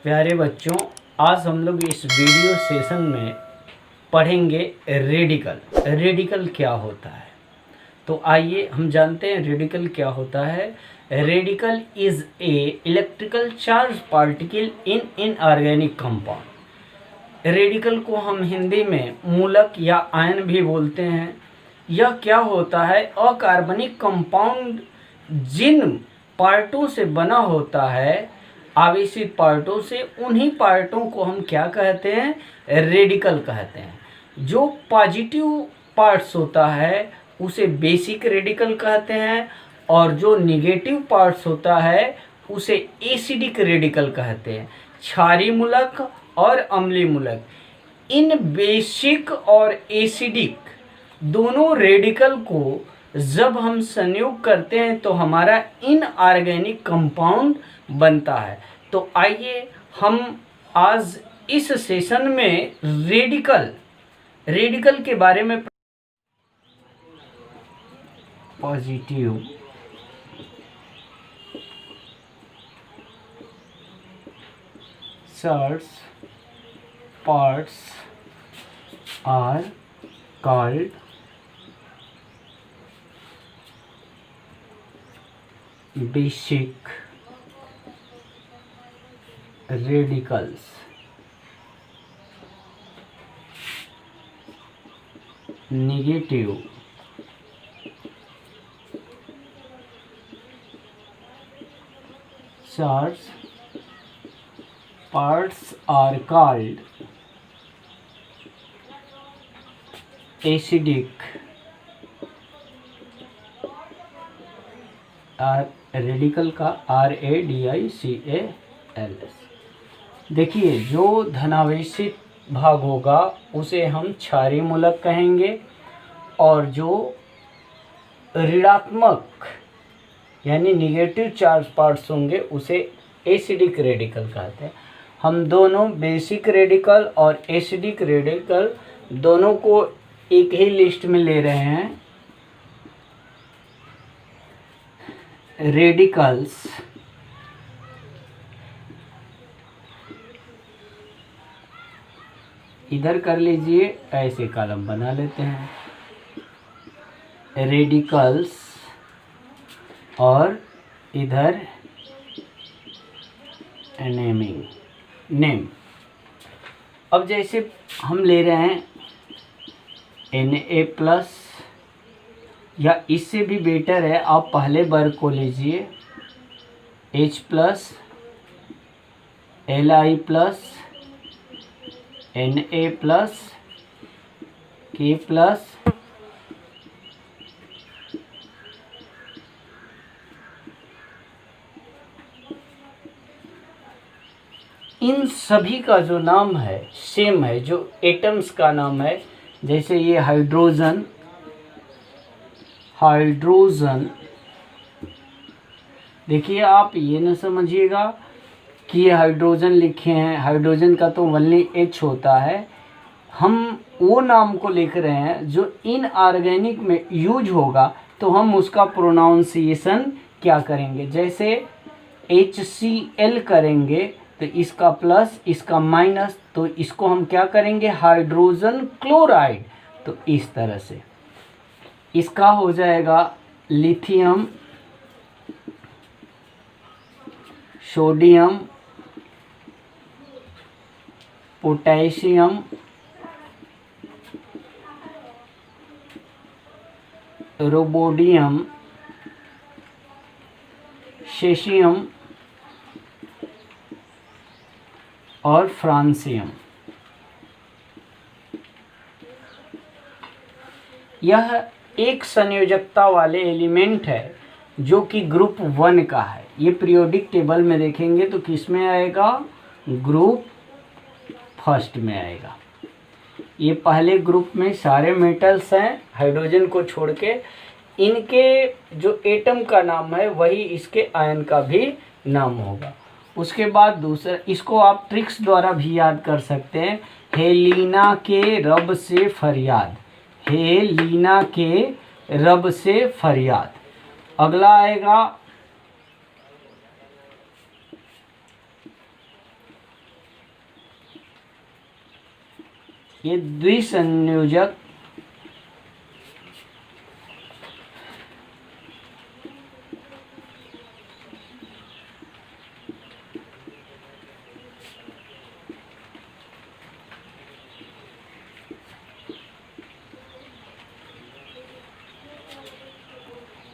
प्यारे बच्चों, आज हम लोग इस वीडियो सेशन में पढ़ेंगे रेडिकल। रेडिकल क्या होता है, तो आइए हम जानते हैं रेडिकल क्या होता है। Radical is a electrical charge particle in inorganic compound. Radical को हम हिंदी में मूलक या आयन भी बोलते हैं। यह क्या होता है, अकार्बनिक कंपाउंड जिन पार्टों से बना होता है, आवेशित पार्टों से, उन्हीं पार्टों को हम क्या कहते हैं, रेडिकल कहते हैं। जो पॉजिटिव पार्ट्स होता है उसे बेसिक रेडिकल कहते हैं, और जो निगेटिव पार्ट्स होता है उसे एसिडिक रेडिकल कहते हैं। क्षारीय मूलक और अम्लीय मूलक, इन बेसिक और एसिडिक दोनों रेडिकल को जब हम संयोग करते हैं तो हमारा इनऑर्गेनिक कंपाउंड बनता है। तो आइए हम आज इस सेशन में रेडिकल के बारे में positive charge parts are called basic radicals. Negative charge parts are called acidic radical का RADICALS। देखिए, जो धनावेशित भाग होगा उसे हम क्षारीय मूलक कहेंगे, और जो ऋणात्मक यानी निगेटिव चार्ज पार्ट्स होंगे उसे एसिडिक रेडिकल कहते हैं। हम दोनों बेसिक रेडिकल और एसिडिक रेडिकल दोनों को एक ही लिस्ट में ले रहे हैं। रेडिकल्स इधर कर लीजिए, ऐसे कॉलम बना लेते हैं। रेडिकल्स और इधर नेम। अब जैसे हम ले रहे हैं Na+, या इससे भी बेटर है, आप पहले वर्ग को लीजिए H+, Li+, Na+, K+, इन सभी का जो नाम है सेम है, जो एटम्स का नाम है। जैसे ये हाइड्रोजन देखिए, आप ये न समझिएगा कि ये हाइड्रोजन लिखे हैं, हाइड्रोजन का तो ओनली H होता है। हम वो नाम को लिख रहे हैं जो इनऑर्गेनिक में यूज होगा, तो हम उसका प्रोनाउंसिएशन क्या करेंगे। जैसे HCl करेंगे तो इसका प्लस, इसका माइनस, तो इसको हम क्या करेंगे, हाइड्रोजन क्लोराइड। तो इस तरह से इसका हो जाएगा लिथियम, सोडियम, पोटेशियम, रोबोडियम, सेशियम और फ्रांसियम। यह एक संयोजकता वाले एलिमेंट है जो कि ग्रुप 1 का है। ये पीरियोडिक टेबल में देखेंगे तो किस में आएगा, ग्रुप फर्स्ट में आएगा। ये पहले ग्रुप में सारे मेटल्स हैं, हाइड्रोजन को छोड़ के। इनके जो एटम का नाम है वही इसके आयन का भी नाम होगा। उसके बाद दूसरा, इसको आप ट्रिक्स द्वारा भी याद कर सकते हैं। हेलिना के रब से फरियाद, हेलिना के रब से फरियाद। अगला आएगा ये द्विसंयोजक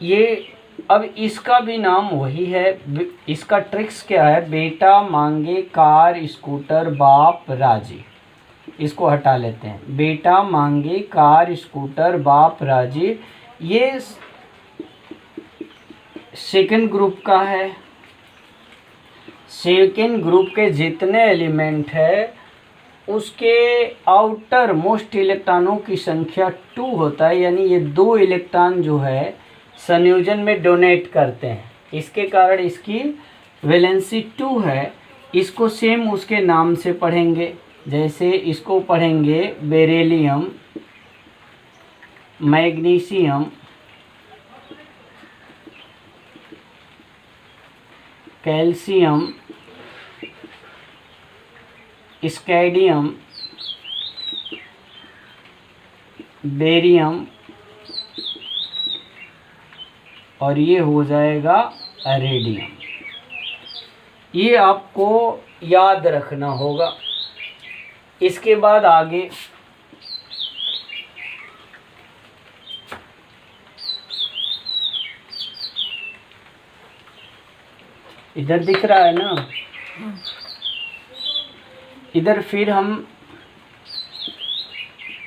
ये अब इसका भी नाम वही है। इसका ट्रिक्स क्या है, बेटा मांगे कार स्कूटर बाप राजी। इसको हटा लेते हैं, बेटा मांगे कार स्कूटर बाप राजी। ये सेकंड ग्रुप का है। सेकंड ग्रुप के जितने एलिमेंट है उसके आउटर मोस्ट इलेक्ट्रॉनों की संख्या 2 होता है, यानी ये 2 इलेक्ट्रॉन जो है संयोजन में डोनेट करते हैं, इसके कारण इसकी वैलेंसी 2 है। इसको सेम उसके नाम से पढ़ेंगे, जैसे इसको पढ़ेंगे बेरिलियम, मैग्नीशियम, कैल्शियम, स्कैडियम, बेरियम, और ये हो जाएगा रेडियम। ये आपको याद रखना होगा। इसके बाद आगे इधर दिख रहा है ना, इधर फिर हम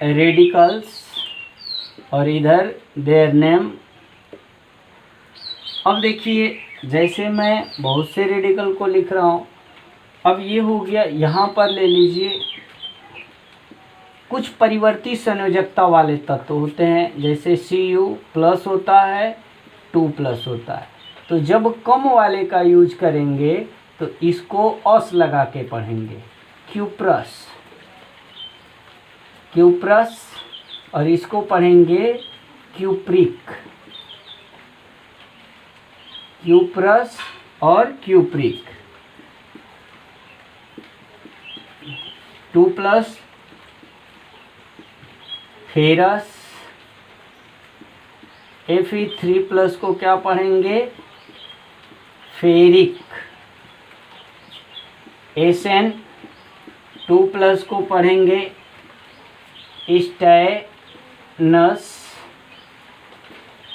रेडिकल्स और इधर देयर नेम। अब देखिए, जैसे मैं बहुत से रेडिकल को लिख रहा हूँ, अब ये हो गया। यहाँ पर ले लीजिए, कुछ परिवर्ती संयोजकता वाले तत्व होते हैं, जैसे Cu प्लस होता है, 2 प्लस होता है। तो जब कम वाले का यूज करेंगे तो इसको अस लगा के पढ़ेंगे, क्यूप्रस, क्यूप्रस, और इसको पढ़ेंगे क्यूप्रिक, क्यूप्रस और cupric. 2 plus ferrous, Fe3 plus को क्या पढ़ेंगे, फेरिक। Sn2 प्लस को पढ़ेंगे स्टैनस,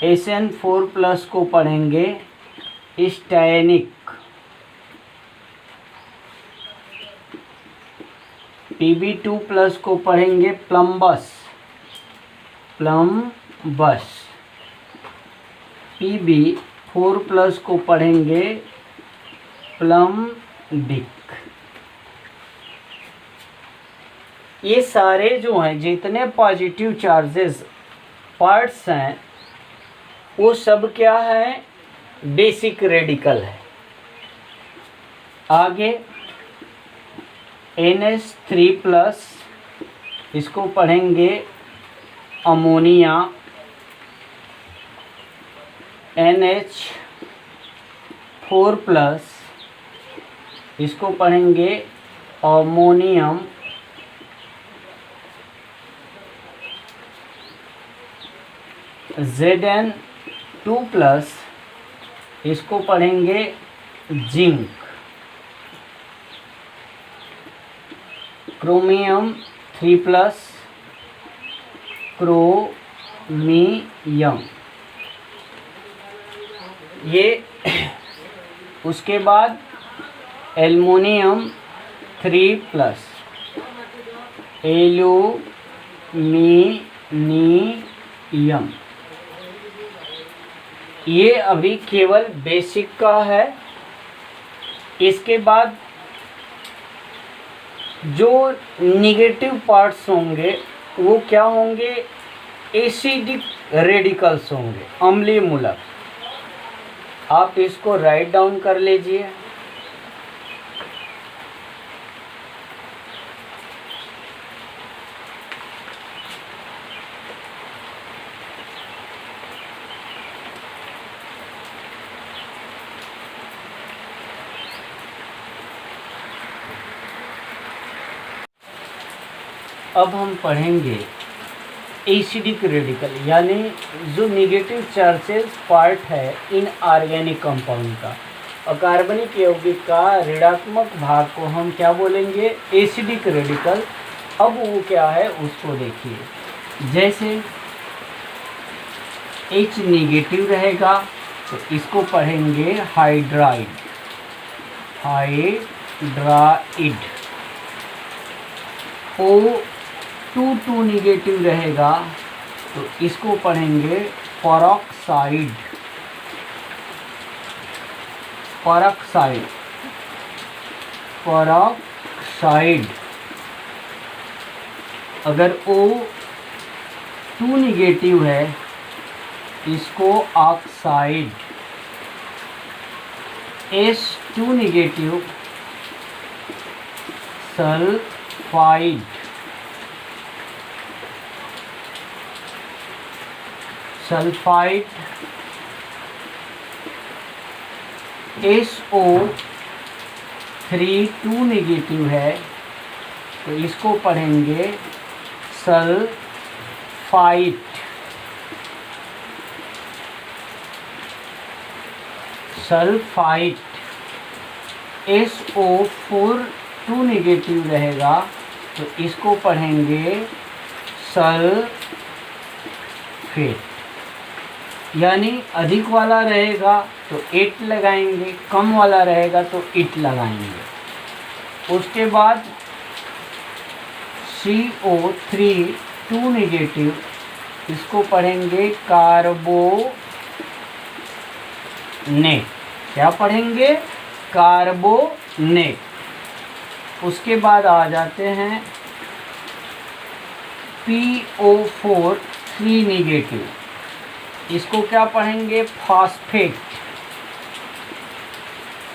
Sn4 प्लस को पढ़ेंगे स्टैनिक, Pb2 प्लस को पढ़ेंगे प्लम्बस, प्लम्बस। Pb4 प्लस को पढ़ेंगे प्लम्बिक। ये सारे जो हैं, जितने पॉजिटिव चार्जेस पार्ट्स हैं, वो सब क्या है, बेसिक रेडिकल है। आगे NH3 प्लस, इसको पढ़ेंगे अमोनिया, NH4 प्लस, इसको पढ़ेंगे अमोनियम, Zn2 प्लस, इसको पढ़ेंगे जिंक, क्रोमियम 3 प्लस, क्रोमियम। ये उसके बाद एल्युमिनियम 3 प्लस, एल्यूमिनियम। ये अभी केवल बेसिक का है। इसके बाद जो निगेटिव पार्ट्स होंगे वो क्या होंगे, एसिडिक रेडिकल्स होंगे, अम्लीय मूलक। आप इसको राइट डाउन कर लीजिए। अब हम पढ़ेंगे एसिडिक रेडिकल, यानी जो नेगेटिव चार्जेस पार्ट है इन ऑर्गेनिक कंपाउंड का, अकार्बनिक यौगिक का ऋणात्मक भाग को हम क्या बोलेंगे, एसिडिक रेडिकल। अब वो क्या है उसको देखिए, जैसे H नेगेटिव रहेगा तो इसको पढ़ेंगे हाइड्राइड, हाइड्राइड। O2 नेगेटिव रहेगा तो इसको पढ़ेंगे परऑक्साइड, परऑक्साइड, परऑक्साइड। अगर O2 नेगेटिव है इसको oxide, H2 negative sulphide, sulphide. SO3 2 negative है तो इसको पढ़ेंगे सल्फाइड, सल्फाइड। SO4 2 नेगेटिव रहेगा तो इसको पढ़ेंगे सल्फेट, यानी अधिक वाला रहेगा तो 8 लगाएंगे, कम वाला रहेगा तो 8 लगाएंगे। उसके बाद CO3 2 नेगेटिव, इसको पढ़ेंगे कार्बोनेट, क्या पढ़ेंगे, कार्बोनेट। उसके बाद आ जाते हैं PO4 3 नेगेटिव, इसको क्या पढ़ेंगे, फॉस्फेट,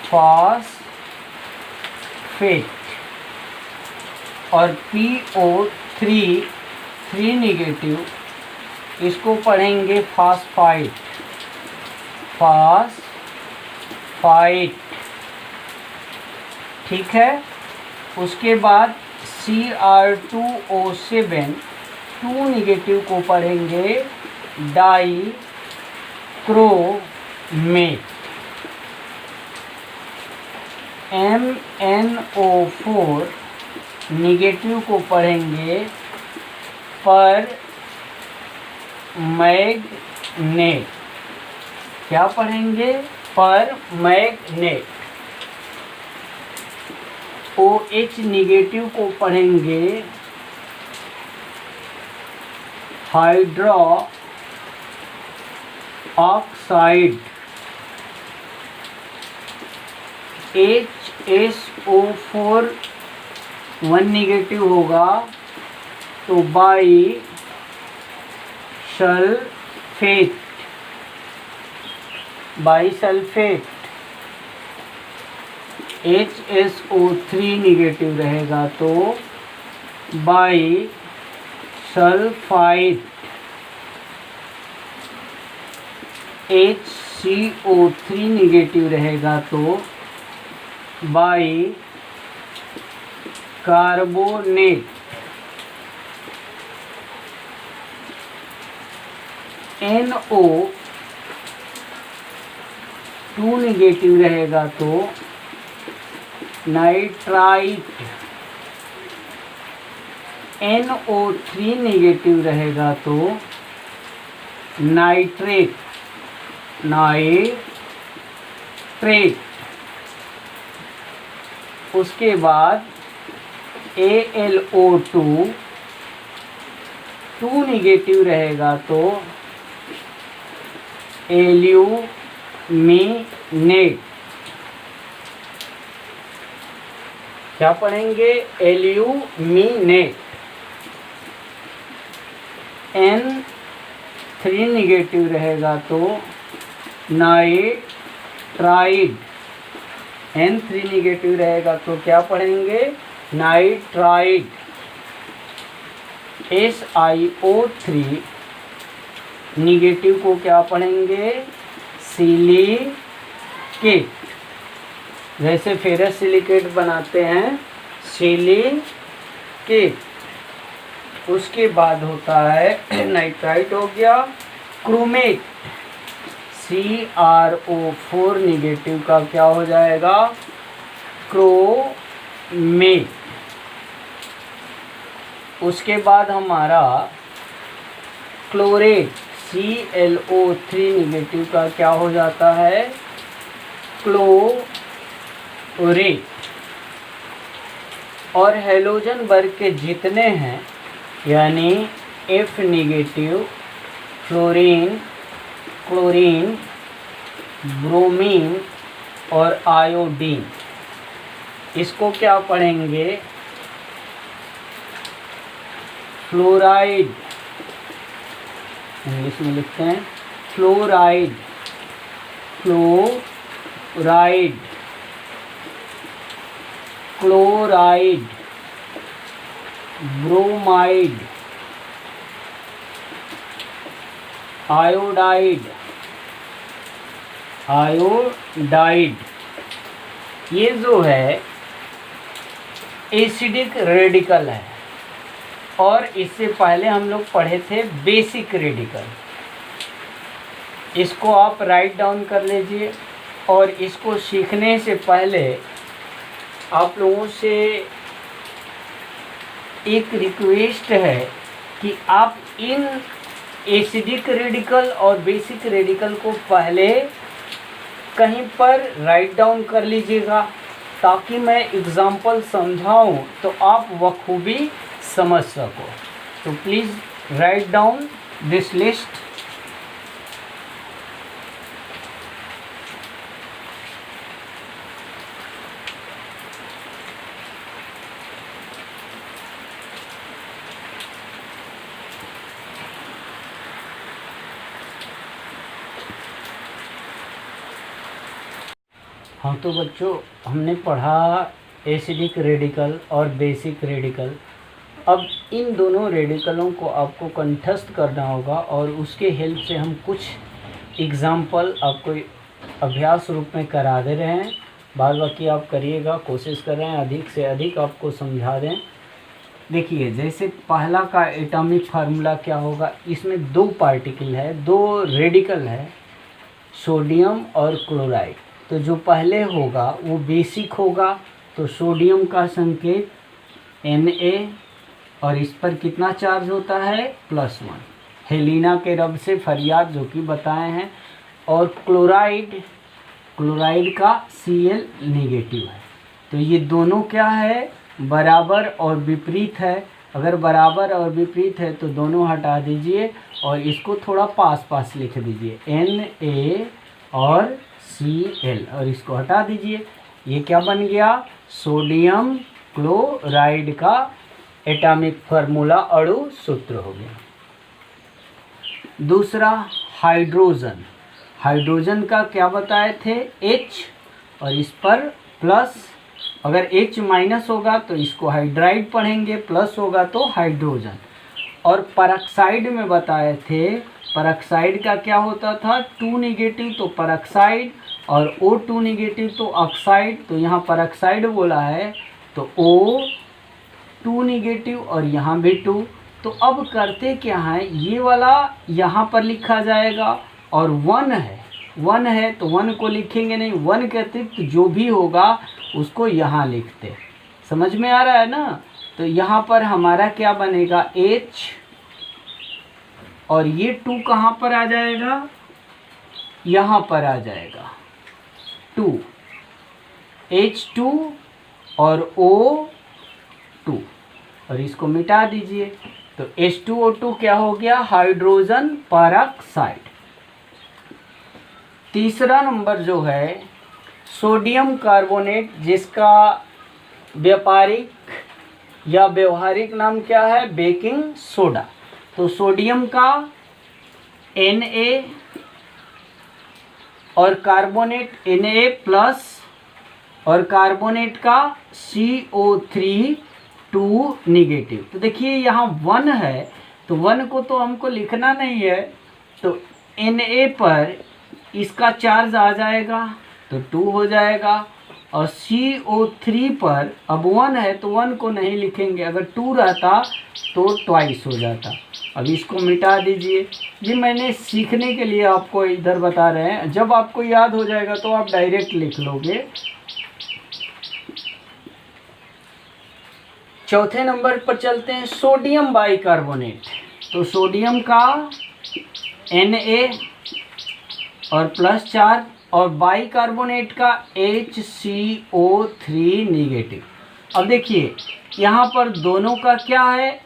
फॉस्फेट। और PO3 3 नेगेटिव, इसको पढ़ेंगे फॉस्फाइड, फॉस्फाइड, ठीक है। उसके बाद Cr2O7 2 नेगेटिव को पढ़ेंगे डाइक्रोमेट। MnO4 नेगेटिव को पढ़ेंगे परमैंगनेट, क्या पढ़ेंगे, परमैंगनेट। OH नेगेटिव को पढ़ेंगे हाइड्रोक्साइड। HSO4 1 नेगेटिव होगा तो बाईसल्फेट, बाईसल्फेट। HSO3 नेगेटिव रहेगा तो बाईसल्फाइड। HCO3 नेगेटिव रहेगा तो बाईकार्बोनेट। NO2 नेगेटिव रहेगा तो नाइट्राइट। NO3 नेगेटिव रहेगा तो नाइट्रेट, नाइट्रेट। उसके बाद AlO2 2 नेगेटिव रहेगा तो एल्यूमिनेट, क्या पढ़ेंगे, एल्यूमिनेट। N3 नेगेटिव रहेगा तो नाइट्राइड, N3 नेगेटिव रहेगा तो क्या पढ़ेंगे, नाइट्राइड। SiO3 नेगेटिव को क्या पढ़ेंगे, सिलिकेट, जैसे फेरस सिलिकेट बनाते हैं, सिलिकेट। उसके बाद होता है नाइट्राइट हो गया, क्रोमेट CrO4 निगेटिव का क्या हो जाएगा, क्रोमेट। उसके बाद हमारा क्लोरेट ClO3 निगेटिव का क्या हो जाता है, क्लोरेट। और हेलोजन वर्ग के जितने हैं यानी F negative, fluorine, chlorine, bromine और आयोडीन, इसको क्या पढ़ेंगे, फ्लोराइड, इंग्लिश में लिखते हैं fluoride, fluoride, chloride, bromide, iodide, iodide. ये जो है एसिडिक रेडिकल है। और इससे पहले हम लोग पढ़े थे बेसिक रेडिकल। इसको आप राइट डाउन कर लीजिए। और इसको सीखने से पहले आप लोगों से एक रिक्वेस्ट है कि आप इन एसिडिक रेडिकल और बेसिक रेडिकल को पहले कहीं पर राइट डाउन कर लीजिएगा, ताकि मैं एग्जाम्पल समझाऊं तो आप बखूबी समझ सको। तो please write down this list. हाँ तो बच्चों, हमने पढ़ा एसिडिक रेडिकल और बेसिक रेडिकल। अब इन दोनों रेडिकलों को आपको कंठस्थ करना होगा और उसके हेल्प से हम कुछ एग्जाम्पल आपको अभ्यास रूप में करा दे रहे हैं। बाद बाकी आप करिएगा, कोशिश कर रहे हैं अधिक से अधिक आपको समझा दें। देखिए, जैसे पहला का एटॉमिक फार्मूला क्या होगा, इसमें दो पार्टिकल है, दो रेडिकल है, सोडियम और क्लोराइड। तो जो पहले होगा वो बेसिक होगा, तो सोडियम का संकेत Na और इस पर कितना चार्ज होता है, +1। हेलिना के रब से फरियाद जो कि बताए हैं। और क्लोराइड का Cl नेगेटिव है। तो ये दोनों क्या है, बराबर और विपरीत है। अगर बराबर और विपरीत है तो दोनों हटा दीजिए और इसको थोड़ा पास पास लिख दीजिए, Na और Cl, और इसको हटा दीजिए। ये क्या बन गया, सोडियम क्लोराइड का एटॉमिक फार्मूला, अणु सूत्र हो गया। दूसरा हाइड्रोजन का क्या बताए थे, H और इस पर प्लस। अगर H माइनस होगा तो इसको हाइड्राइड पढ़ेंगे, प्लस होगा तो हाइड्रोजन। और परऑक्साइड में बताए थे, परऑक्साइड का क्या होता था, 2 निगेटिव तो परऑक्साइड, और O2 निगेटिव तो ऑक्साइड। तो यहाँ परऑक्साइड बोला है तो O2 निगेटिव और यहाँ भी 2। तो अब करते क्या है, ये वाला यहाँ पर लिखा जाएगा और 1 है तो 1 को लिखेंगे नहीं, 1 के अतिरिक्त जो भी होगा उसको यहाँ लिखते। समझ में आ रहा है ना। तो यहाँ पर हमारा क्या बनेगा, H, और ये 2 कहाँ पर आ जाएगा, यहाँ पर आ जाएगा 2, H2 और O2, और इसको मिटा दीजिए। तो H2O2 क्या हो गया, हाइड्रोजन परऑक्साइड। तीसरा नंबर जो है सोडियम कार्बोनेट, जिसका व्यापारिक या व्यवहारिक नाम क्या है, बेकिंग सोडा। तो सोडियम का Na और कार्बोनेट Na प्लस, और कार्बोनेट का CO3 2 निगेटिव। तो देखिए यहाँ 1 है तो 1 को तो हमको लिखना नहीं है, तो Na पर इसका चार्ज आ जाएगा तो 2 हो जाएगा, और CO3 पर अब 1 है तो 1 को नहीं लिखेंगे, अगर 2 रहता तो ट्वाइस हो जाता। अब इसको मिटा दीजिए। ये मैंने सीखने के लिए आपको इधर बता रहे हैं, जब आपको याद हो जाएगा तो आप डायरेक्ट लिख लोगे। चौथे नंबर पर चलते हैं, सोडियम बाइकार्बोनेट। तो सोडियम का Na और +4 और बाइकार्बोनेट का HCO3 निगेटिव। अब देखिए यहाँ पर दोनों का क्या है,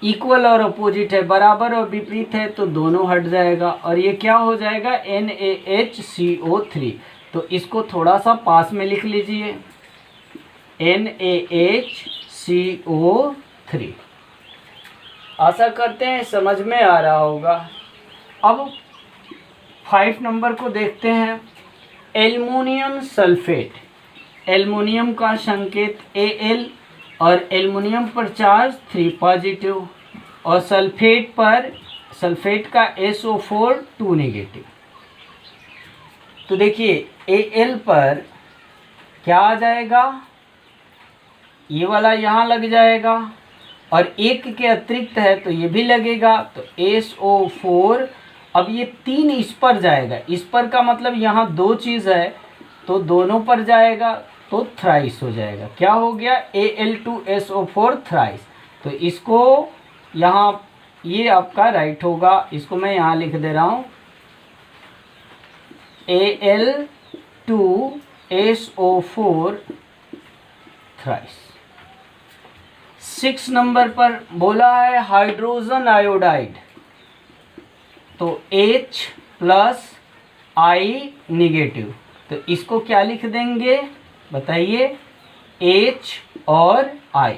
इक्वल और अपोजिट है, बराबर और विपरीत है, तो दोनों हट जाएगा और ये क्या हो जाएगा NaHCO3। तो इसको थोड़ा सा पास में लिख लीजिए, NaHCO3। आशा करते हैं समझ में आ रहा होगा। अब 5 नंबर को देखते हैं, एल्युमिनियम सल्फेट। एल्युमिनियम का संकेत Al और एल्युमिनियम पर चार्ज 3 पॉजिटिव और सल्फेट का SO4 2 नेगेटिव। तो देखिए Al पर क्या आ जाएगा, ये वाला यहाँ लग जाएगा और एक के अतिरिक्त है तो ये भी लगेगा, तो SO4। अब ये 3 इस पर जाएगा, इस पर का मतलब यहाँ 2 चीज़ है तो दोनों पर जाएगा तो थ्राइस हो जाएगा। क्या हो गया, Al2SO4 थ्राइस। तो इसको यहाँ, ये आपका राइट होगा, इसको मैं यहाँ लिख दे रहा हूँ, Al2SO4 थ्राइस। 6 नंबर पर बोला है हाइड्रोजन आयोडाइड। तो H+I नेगेटिव, तो इसको क्या लिख देंगे बताइए, H और I।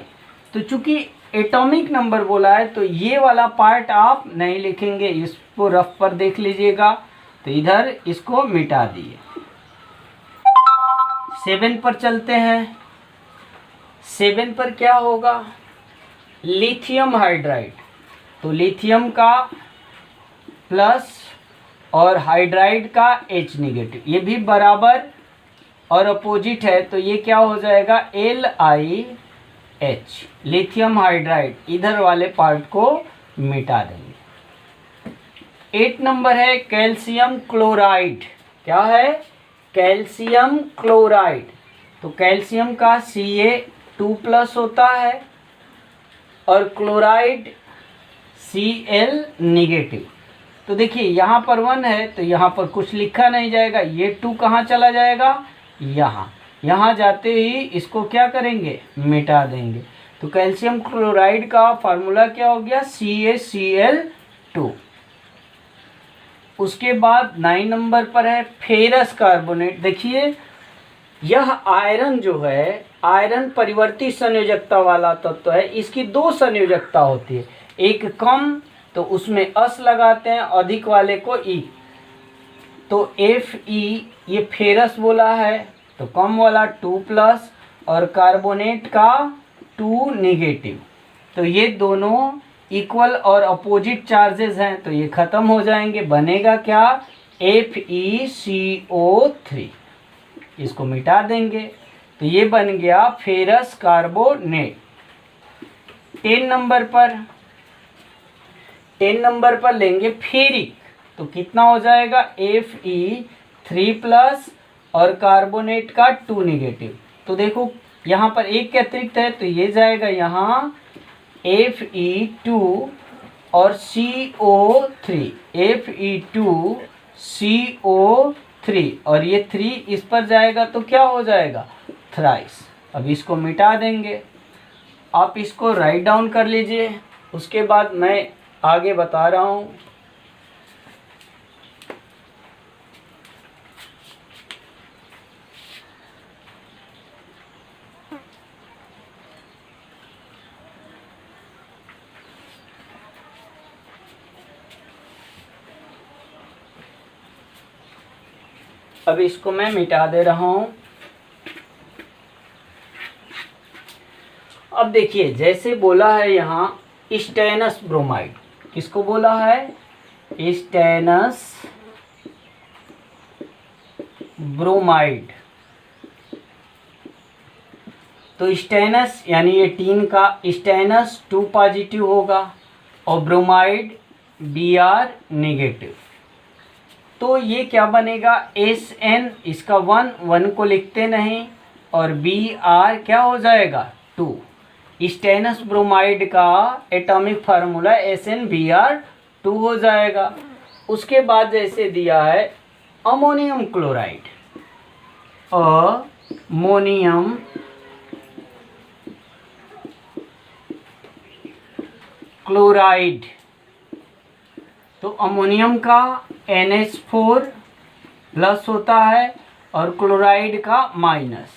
तो चूंकि एटॉमिक नंबर बोला है तो ये वाला पार्ट आप नहीं लिखेंगे, इसको रफ पर देख लीजिएगा, तो इधर इसको मिटा दिए। 7 पर चलते हैं। 7 पर क्या होगा, लिथियम हाइड्राइड। तो लिथियम का प्लस और हाइड्राइड का H नेगेटिव, ये भी बराबर और अपोजिट है, तो ये क्या हो जाएगा LiH, लिथियम हाइड्राइड। इधर वाले पार्ट को मिटा देंगे। 8 नंबर है कैल्शियम क्लोराइड। क्या है, कैल्शियम क्लोराइड। तो कैल्शियम का Ca2+ होता है और क्लोराइड Cl नेगेटिव। तो देखिए यहाँ पर 1 है तो यहाँ पर कुछ लिखा नहीं जाएगा, ये 2 कहाँ चला जाएगा, यहाँ जाते ही इसको क्या करेंगे, मिटा देंगे। तो कैल्शियम क्लोराइड का फार्मूला क्या हो गया, CaCl2। उसके बाद 9 नंबर पर है फेरस कार्बोनेट। देखिए यह आयरन जो है, आयरन परिवर्ती संयोजकता वाला तत्व है, इसकी 2 संयोजकता होती है, एक कम तो उसमें अस लगाते हैं, अधिक वाले को ई। तो Fe ये फेरस बोला है तो कम वाला 2+ और कार्बोनेट का 2 नेगेटिव। तो ये दोनों इक्वल और अपोजिट चार्जेस हैं, तो ये खत्म हो जाएंगे, बनेगा क्या, FeCO3। इसको मिटा देंगे तो ये बन गया फेरस कार्बोनेट। 10 नंबर पर लेंगे फेरिक। तो कितना हो जाएगा, Fe3+ और कार्बोनेट का 2 नेगेटिव। तो देखो यहाँ पर एक के अतिरिक्त है तो ये जाएगा यहाँ Fe2 और CO3, Fe2CO3 और ये 3 इस पर जाएगा तो क्या हो जाएगा, थ्राइस। अब इसको मिटा देंगे, आप इसको राइट डाउन कर लीजिए, उसके बाद मैं आगे बता रहा हूँ। अब इसको मैं मिटा दे रहा हूँ। अब देखिए जैसे बोला है यहाँ स्टेनस ब्रोमाइड, किसको बोला है, स्टेनस ब्रोमाइड। तो स्टेनस यानी ये टीन का स्टेनस 2 पॉजिटिव होगा और ब्रोमाइड Br नेगेटिव। तो ये क्या बनेगा, Sn इसका 1 को लिखते नहीं और Br क्या हो जाएगा 2। स्टेनस ब्रोमाइड का एटॉमिक फार्मूला SnBr2 हो जाएगा। उसके बाद जैसे दिया है अमोनियम क्लोराइड, अमोनियम क्लोराइड, तो अमोनियम का NH4 प्लस होता है और क्लोराइड का माइनस।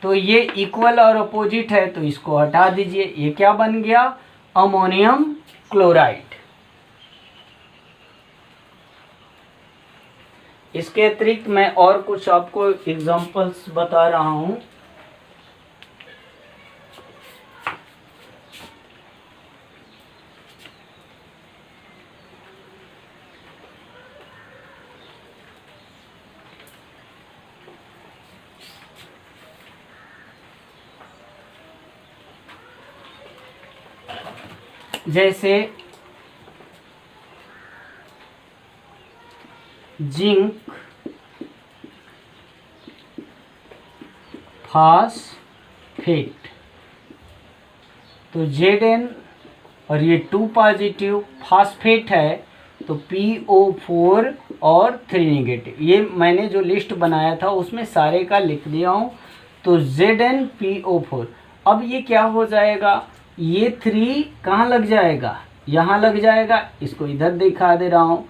तो ये इक्वल और अपोजिट है तो इसको हटा दीजिए, ये क्या बन गया अमोनियम क्लोराइड। इसके अतिरिक्त मैं और कुछ आपको एग्जांपल्स बता रहा हूं। जैसे जिंक फास्फेट, तो Zn और ये 2 पॉजिटिव, फास्फेट है तो PO4 और 3 नेगेटिव। ये मैंने जो लिस्ट बनाया था उसमें सारे का लिख दिया हूँ। तो ZnPO4, अब ये क्या हो जाएगा, ये 3 कहाँ लग जाएगा, यहाँ लग जाएगा, इसको इधर दिखा दे रहा हूँ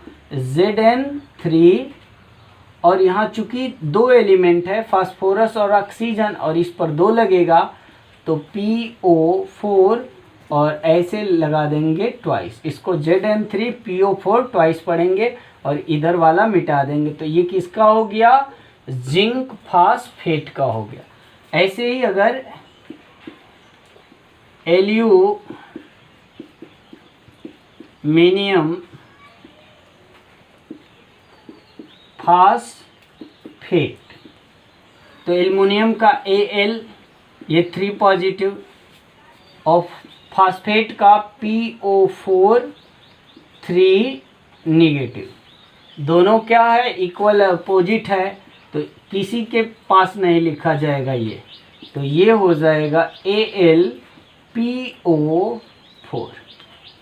Zn3, और यहाँ चूंकि 2 एलिमेंट है फास्फोरस और ऑक्सीजन और इस पर 2 लगेगा तो PO4 और ऐसे लगा देंगे ट्वाइस, इसको Zn3PO4 ट्वाइस पढ़ेंगे और इधर वाला मिटा देंगे। तो ये किसका हो गया, जिंक फास्फेट का हो गया। ऐसे ही अगर एल्यूमिनियम फास्फेट, तो एल्युमिनियम का Al ये 3 पॉजिटिव और फास्फेट का PO4 3 नेगेटिव, दोनों क्या है इक्वल अपोजिट है तो किसी के पास नहीं लिखा जाएगा ये, तो ये हो जाएगा AlPO4।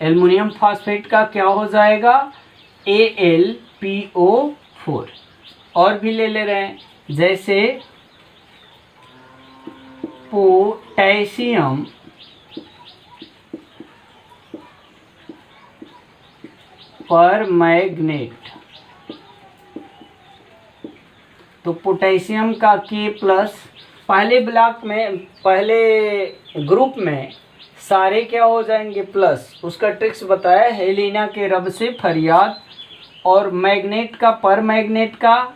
एल्युमिनियम फास्फेट का क्या हो जाएगा AlPO4। और भी ले रहे हैं, जैसे पोटेशियम परमैंगनेट, तो पोटेशियम का K+, पहले ब्लॉक में पहले ग्रुप में सारे क्या हो जाएंगे प्लस, उसका ट्रिक्स बताया हेलिना के रब से फरियाद, और मैग्नेट का परमैंगनेट का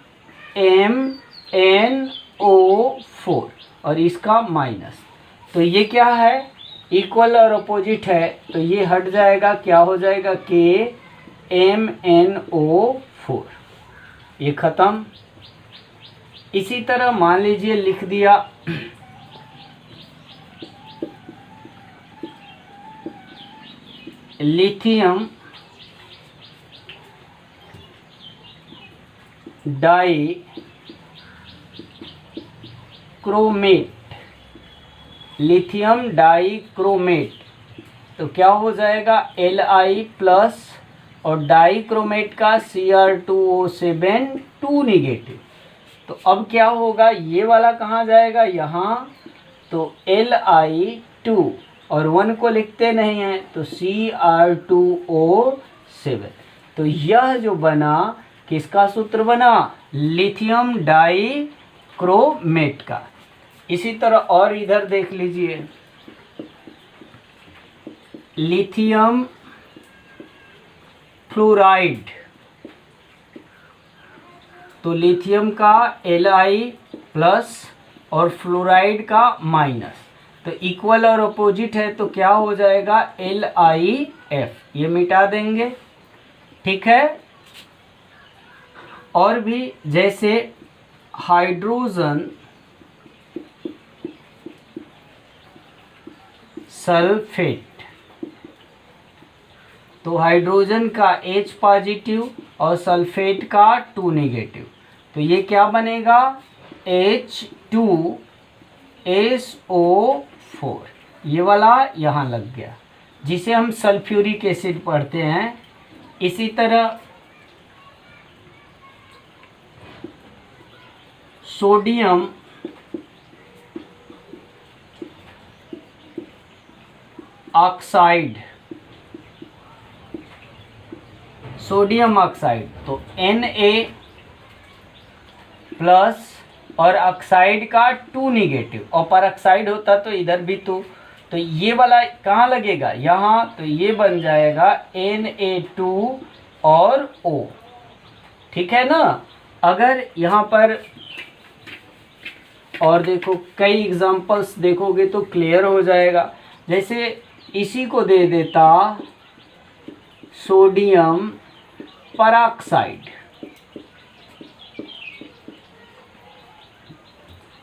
MnO4 और इसका माइनस। तो ये क्या है इक्वल और अपोजिट है तो ये हट जाएगा, क्या हो जाएगा KMnO4, ये खत्म। इसी तरह मान लीजिए लिख दिया लिथियम डाइक्रोमेट, लिथियम डाइक्रोमेट, तो क्या हो जाएगा Li+ और डाइक्रोमेट का Cr2O7 2 नेगेटिव। तो अब क्या होगा, ये वाला कहाँ जाएगा यहाँ, तो Li2 और 1 को लिखते नहीं हैं तो Cr2O7। तो यह जो बना किसका सूत्र बना, लिथियम डाइक्रोमेट का। इसी तरह और इधर देख लीजिए लिथियम फ्लोराइड, तो लिथियम का Li+ और फ्लोराइड का माइनस, तो इक्वल और अपोजिट है तो क्या हो जाएगा LiF, ये मिटा देंगे, ठीक है। और भी जैसे हाइड्रोजन सल्फेट। तो हाइड्रोजन का H पॉजिटिव और सल्फेट का 2 नेगेटिव, तो ये क्या बनेगा H2SO4। ये वाला यहाँ लग गया, जिसे हम सल्फ्यूरिक एसिड पढ़ते हैं। इसी तरह सोडियम ऑक्साइड, सोडियम ऑक्साइड तो Na प्लस और ऑक्साइड का 2 नेगेटिव, और पर ऑक्साइड होता तो इधर भी तो ये वाला कहाँ लगेगा यहाँ, तो ये बन जाएगा Na2 और O। ठीक है ना। अगर यहाँ पर और देखो कई एग्जांपल्स देखोगे तो क्लियर हो जाएगा। जैसे इसी को दे देता सोडियम परऑक्साइड,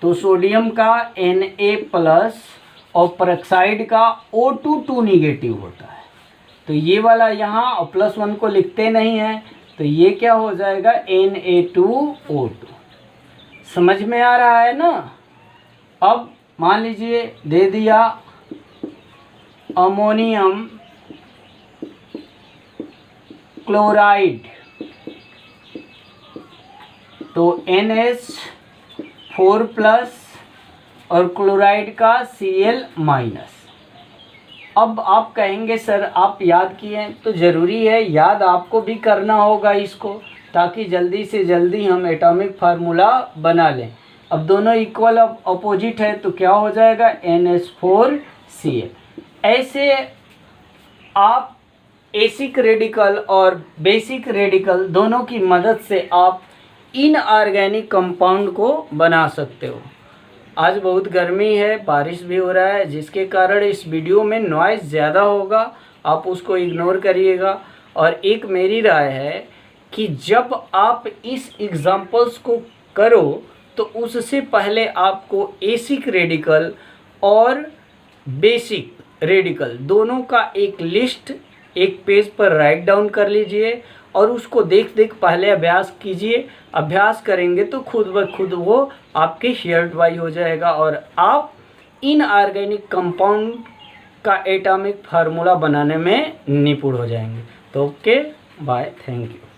तो सोडियम का Na प्लस और परऑक्साइड का O2 2 नेगेटिव होता है। तो ये वाला यहाँ और +1 को लिखते नहीं है, तो ये क्या हो जाएगा Na2O2। समझ में आ रहा है ना। अब मान लीजिए दे दिया अमोनियम क्लोराइड, तो NH4 प्लस और क्लोराइड का Cl माइनस। अब आप कहेंगे सर आप याद किए हैं, तो ज़रूरी है याद आपको भी करना होगा इसको, ताकि जल्दी से जल्दी हम एटॉमिक फार्मूला बना लें। अब दोनों इक्वल अपोजिट है तो क्या हो जाएगा NH4Cl। ऐसे आप एसिक रेडिकल और बेसिक रेडिकल दोनों की मदद से आप इनऑर्गेनिक कंपाउंड को बना सकते हो। आज बहुत गर्मी है, बारिश भी हो रहा है, जिसके कारण इस वीडियो में नॉइज़ ज़्यादा होगा, आप उसको इग्नोर करिएगा। और एक मेरी राय है कि जब आप इस एग्जांपल्स को करो तो उससे पहले आपको एसिक रेडिकल और बेसिक रेडिकल दोनों का एक लिस्ट एक पेज पर राइट डाउन कर लीजिए और उसको देख पहले अभ्यास कीजिए। अभ्यास करेंगे तो खुद ब खुद वो आपके हेयर्ड बाई हो जाएगा और आप इनऑर्गेनिक कंपाउंड का एटॉमिक फार्मूला बनाने में निपुण हो जाएंगे। तो ओके बाय, थैंक यू।